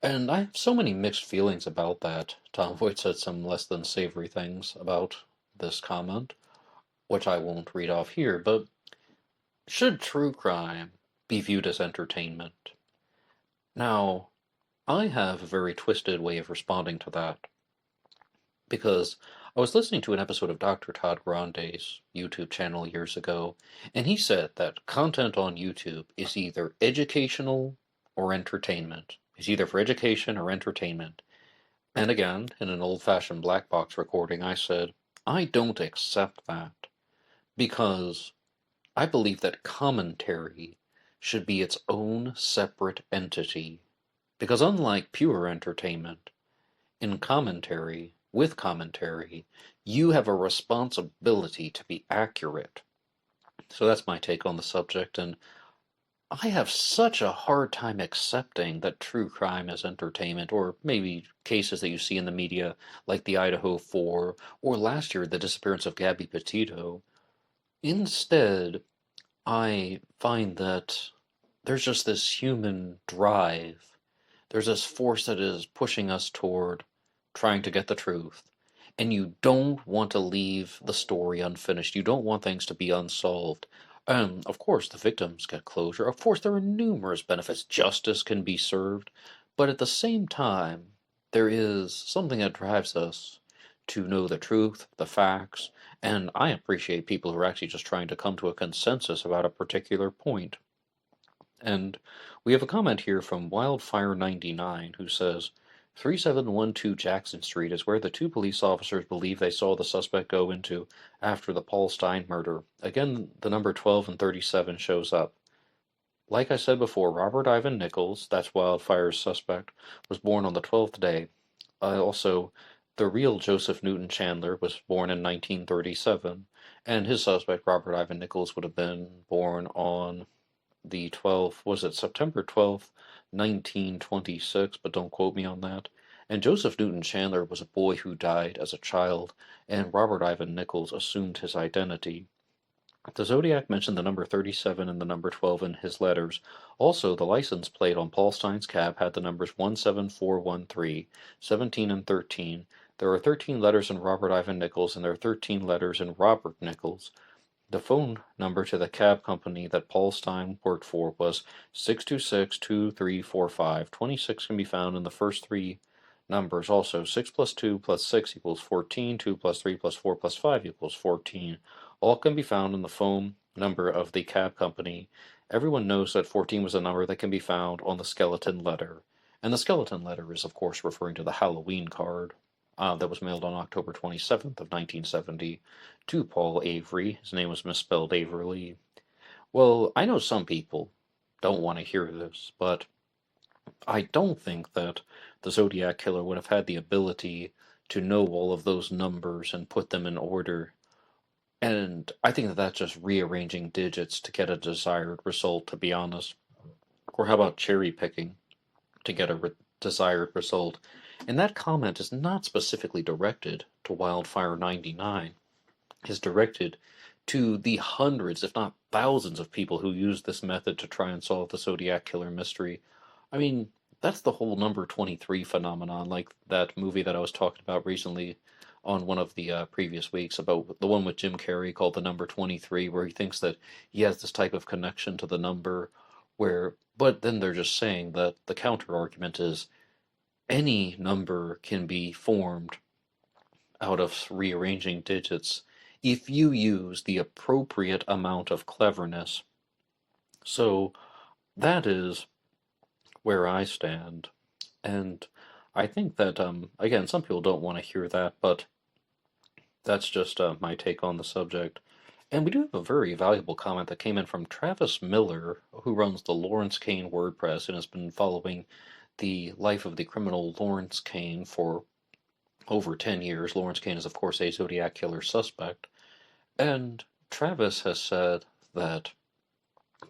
A: And I have so many mixed feelings about that. Tom Voigt said some less than savory things about this comment, which I won't read off here, but should true crime be viewed as entertainment? Now, I have a very twisted way of responding to that, because I was listening to an episode of Dr. Todd Grande's YouTube channel years ago, and he said that content on YouTube is either educational or entertainment. It's either for education or entertainment. And again, in an old-fashioned black box recording, I said, I don't accept that, because I believe that commentary should be its own separate entity. Because unlike pure entertainment, in commentary, with commentary, you have a responsibility to be accurate. So that's my take on the subject, and I have such a hard time accepting that true crime is entertainment, or maybe cases that you see in the media, like the Idaho 4, or last year, the disappearance of Gabby Petito. Instead, I find that there's just this human drive. There's this force that is pushing us toward trying to get the truth. and you don't want to leave the story unfinished. You don't want things to be unsolved. Of course, the victims get closure. Of course, there are numerous benefits. Justice can be served. But at the same time, there is something that drives us to know the truth, the facts, and I appreciate people who are actually just trying to come to a consensus about a particular point. And we have a comment here from Wildfire99 who says, 3712 Jackson Street is where the two police officers believe they saw the suspect go into after the Paul Stein murder. Again, the number 12 and 37 shows up. Like I said before, Robert Ivan Nichols, that's Wildfire's suspect, was born on the 12th day. Also, the real Joseph Newton Chandler was born in 1937, and his suspect, Robert Ivan Nichols, would have been born on the 12th, was it September 12th, 1926, but don't quote me on that. And Joseph Newton Chandler was a boy who died as a child, and Robert Ivan Nichols assumed his identity. The Zodiac mentioned the number 37 and the number 12 in his letters. Also, the license plate on Paul Stein's cab had the numbers 17413, 17, and 13. There are 13 letters in Robert Ivan Nichols, and there are 13 letters in Robert Nichols. The phone number to the cab company that Paul Stein worked for was 626-2345. 26 can be found in the first three numbers also. 6 plus 2 plus 6 equals 14. 2 plus 3 plus 4 plus 5 equals 14. All can be found in the phone number of the cab company. Everyone knows that 14 was a number that can be found on the skeleton letter. And the skeleton letter is, of course, referring to the Halloween card that was mailed on October 27th of 1970 to Paul Avery. His name was misspelled Averly. Well, I know some people don't want to hear this, but I don't think that the Zodiac Killer would have had the ability to know all of those numbers and put them in order. And I think that that's just rearranging digits to get a desired result, to be honest. Or how about cherry picking to get a desired result? And that comment is not specifically directed to Wildfire 99. It's directed to the hundreds, if not thousands, of people who use this method to try and solve the Zodiac Killer mystery. I mean, that's the whole number 23 phenomenon, like that movie that I was talking about recently on one of the previous weeks, about the one with Jim Carrey called The Number 23, where he thinks that he has this type of connection to the number, but then they're just saying that the counter argument is any number can be formed out of rearranging digits if you use the appropriate amount of cleverness. So that is where I stand. And I think that, again, some people don't want to hear that, but that's just my take on the subject. And we do have a very valuable comment that came in from Travis Miller, who runs the Lawrence Kane WordPress and has been following the life of the criminal Lawrence Kane for over 10 years. Lawrence Kane is, of course, a Zodiac Killer suspect. And Travis has said that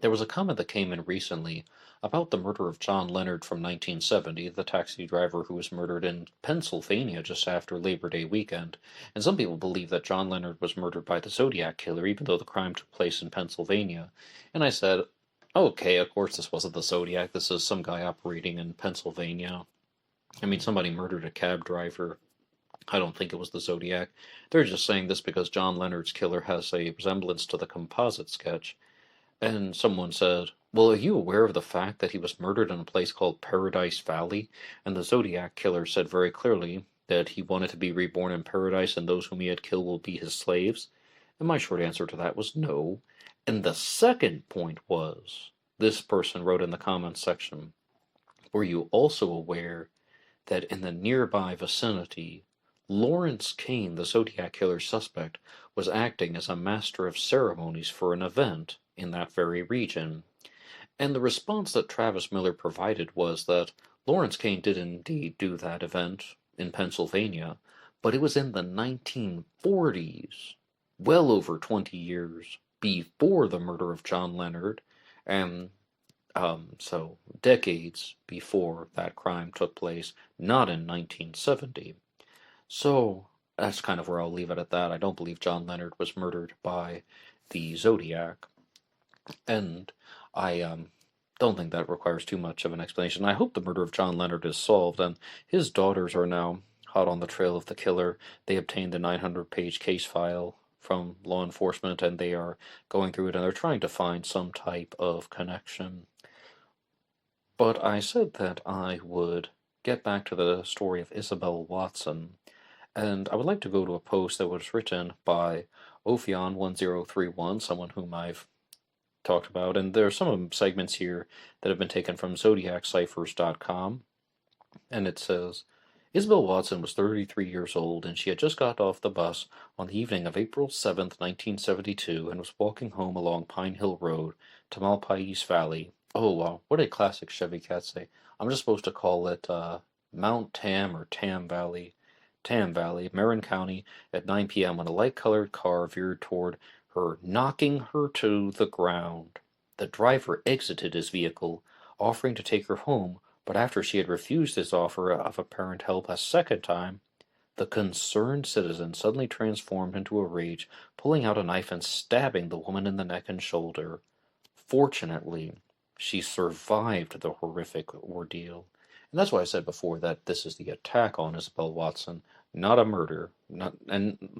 A: there was a comment that came in recently about the murder of John Leonard from 1970, the taxi driver who was murdered in Pennsylvania just after Labor Day weekend. And some people believe that John Leonard was murdered by the Zodiac Killer, even though the crime took place in Pennsylvania. And I said, okay, of course this wasn't the Zodiac. This is some guy operating in Pennsylvania. I mean, somebody murdered a cab driver. I don't think it was the Zodiac. They're just saying this because John Leonard's killer has a resemblance to the composite sketch. And someone said, well, are you aware of the fact that he was murdered in a place called Paradise Valley? And the Zodiac Killer said very clearly that he wanted to be reborn in paradise and those whom he had killed will be his slaves. And my short answer to that was no. And the second point was, this person wrote in the comments section, were you also aware that in the nearby vicinity, Lawrence Kane, the Zodiac Killer suspect, was acting as a master of ceremonies for an event in that very region? And the response that Travis Miller provided was that Lawrence Kane did indeed do that event in Pennsylvania, but it was in the 1940s, well over 20 years before the murder of John Leonard, and so decades before that crime took place, not in 1970. So that's kind of where I'll leave it at that. I don't believe John Leonard was murdered by the Zodiac, and I don't think that requires too much of an explanation. I hope the murder of John Leonard is solved, and his daughters are now hot on the trail of the killer. They obtained the 900-page case file from law enforcement, and they are going through it, and they're trying to find some type of connection. But I said that I would get back to the story of Isabelle Watson, and I would like to go to a post that was written by Ophion1031, someone whom I've talked about, and there are some segments here that have been taken from ZodiacCiphers.com, and it says, Isabelle Watson was 33 years old, and she had just got off the bus on the evening of April 7th, 1972, and was walking home along Pine Hill Road to Malpais Valley. Oh, wow, what a classic Chevy Cat say. I'm just supposed to call it Mount Tam or Tam Valley, Marin County, at 9 p.m. when a light-colored car veered toward her, knocking her to the ground. The driver exited his vehicle, offering to take her home, but after she had refused his offer of apparent help a second time, the concerned citizen suddenly transformed into a rage, pulling out a knife and stabbing the woman in the neck and shoulder. Fortunately, she survived the horrific ordeal. And that's why I said before that this is the attack on Isabelle Watson, not a murder. Not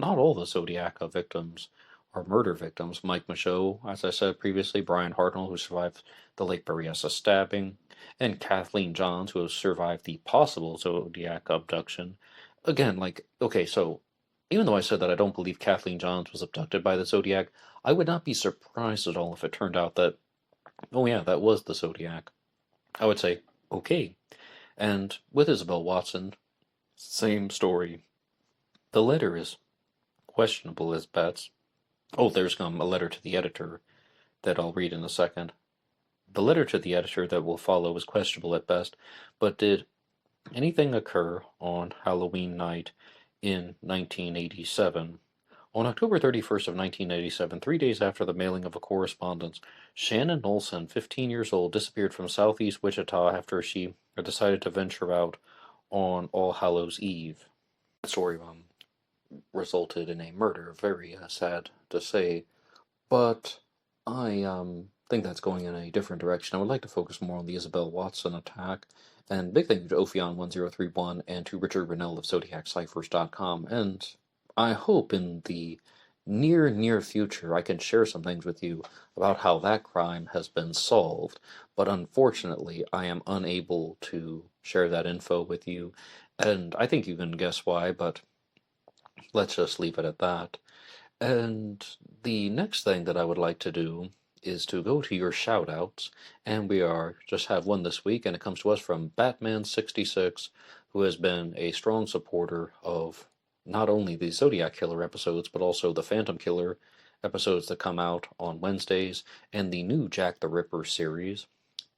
A: all the Zodiac victims are murder victims. Mike Michaud, as I said previously, Brian Hartnell, who survived the Lake Berryessa stabbing, and Kathleen Johns, who has survived the possible Zodiac abduction. Again, okay, so even though I said that I don't believe Kathleen Johns was abducted by the Zodiac, I would not be surprised at all if it turned out that, oh yeah, that was the Zodiac. I would say, okay. And with Isabelle Watson, same story. The letter is questionable as bets. Oh, there's a letter to the editor that I'll read in a second. The letter to the editor that will follow is questionable at best, but did anything occur on Halloween night in 1987? On October 31st of 1987, 3 days after the mailing of a correspondence, Shannon Olson, 15 years old, disappeared from southeast Wichita after she decided to venture out on All Hallows Eve. The story resulted in a murder. Very sad to say, but I think that's going in a different direction. I would like to focus more on the Isabelle Watson attack. And big thank you to Ophion1031 and to Richard Rennell of ZodiacCiphers.com. And I hope in the near future I can share some things with you about how that crime has been solved. But unfortunately, I am unable to share that info with you. And I think you can guess why, but let's just leave it at that. And the next thing that I would like to do is to go to your shout-outs, and we just have one this week, and it comes to us from Batman66, who has been a strong supporter of not only the Zodiac Killer episodes, but also the Phantom Killer episodes that come out on Wednesdays, and the new Jack the Ripper series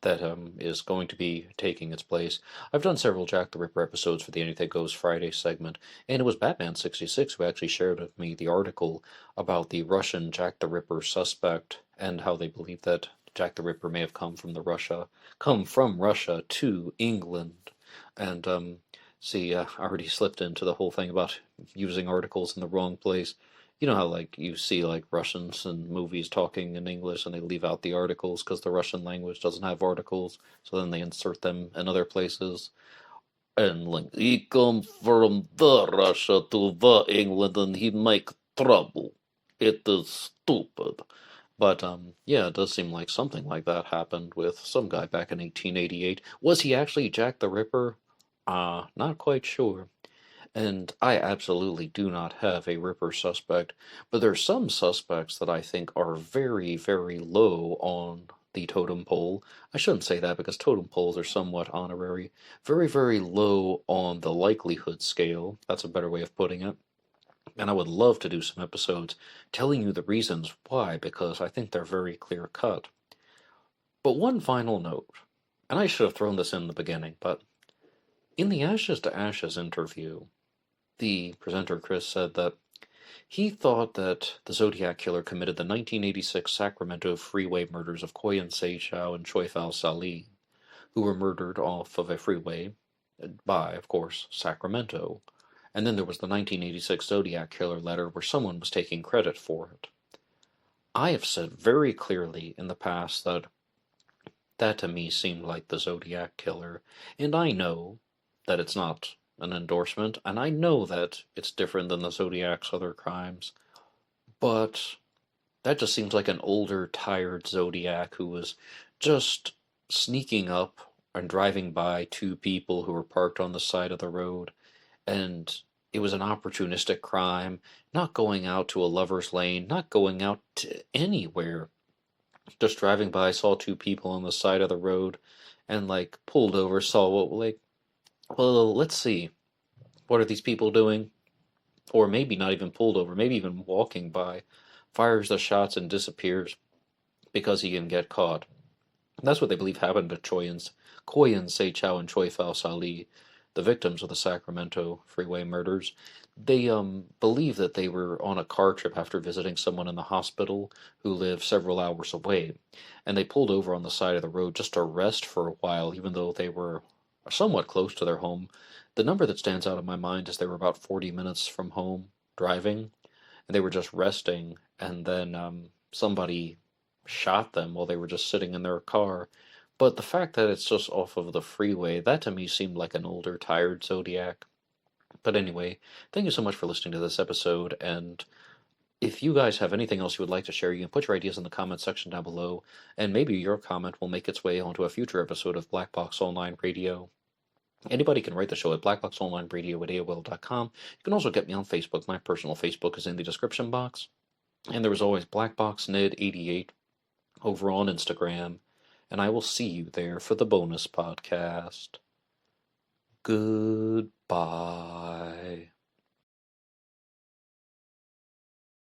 A: that is going to be taking its place. I've done several Jack the Ripper episodes for the Anything Goes Friday segment, and it was Batman66 who actually shared with me the article about the Russian Jack the Ripper suspect and how they believe that Jack the Ripper may have come from Russia to England. And I already slipped into the whole thing about using articles in the wrong place. You know how, you see, Russians in movies talking in English and they leave out the articles because the Russian language doesn't have articles, so then they insert them in other places. And, he come from the Russia to the England and he make trouble. It is stupid. But, yeah, it does seem like something like that happened with some guy back in 1888. Was he actually Jack the Ripper? Not quite sure. And I absolutely do not have a Ripper suspect, but there are some suspects that I think are very, very low on the totem pole. I shouldn't say that because totem poles are somewhat honorary. Very, very low on the likelihood scale. That's a better way of putting it. And I would love to do some episodes telling you the reasons why, because I think they're very clear cut. But one final note, and I should have thrown this in the beginning, but in the Ashes to Ashes interview, the presenter Chris said that he thought that the Zodiac Killer committed the 1986 Sacramento freeway murders of Koyan Seichao and Choi Fao Sali, who were murdered off of a freeway by, of course, Sacramento. And then there was the 1986 Zodiac Killer letter where someone was taking credit for it. I have said very clearly in the past that to me seemed like the Zodiac Killer, and I know that it's not an endorsement, and I know that it's different than the Zodiac's other crimes, but that just seems like an older, tired Zodiac who was just sneaking up and driving by two people who were parked on the side of the road, and it was an opportunistic crime, not going out to a lover's lane, not going out to anywhere, just driving by, saw two people on the side of the road, and like pulled over, saw what, like, well, let's see, what are these people doing? Or maybe not even pulled over, maybe even walking by, fires the shots and disappears because he can get caught. That's what they believe happened to Koyan Se Chow and Choi Fao Sali, the victims of the Sacramento freeway murders. They believe that they were on a car trip after visiting someone in the hospital who lived several hours away, and they pulled over on the side of the road just to rest for a while, even though they were somewhat close to their home. The number that stands out in my mind is they were about 40 minutes from home driving, and they were just resting, and then somebody shot them while they were just sitting in their car. But the fact that it's just off of the freeway, that to me seemed like an older, tired Zodiac. But anyway, thank you so much for listening to this episode, and if you guys have anything else you would like to share, you can put your ideas in the comment section down below, and maybe your comment will make its way onto a future episode of Black Box Online Radio. Anybody can write the show at blackboxonlineradio@aol.com. You can also get me on Facebook. My personal Facebook is in the description box. And there is always BlackBoxNid88 over on Instagram. And I will see you there for the bonus podcast. Goodbye.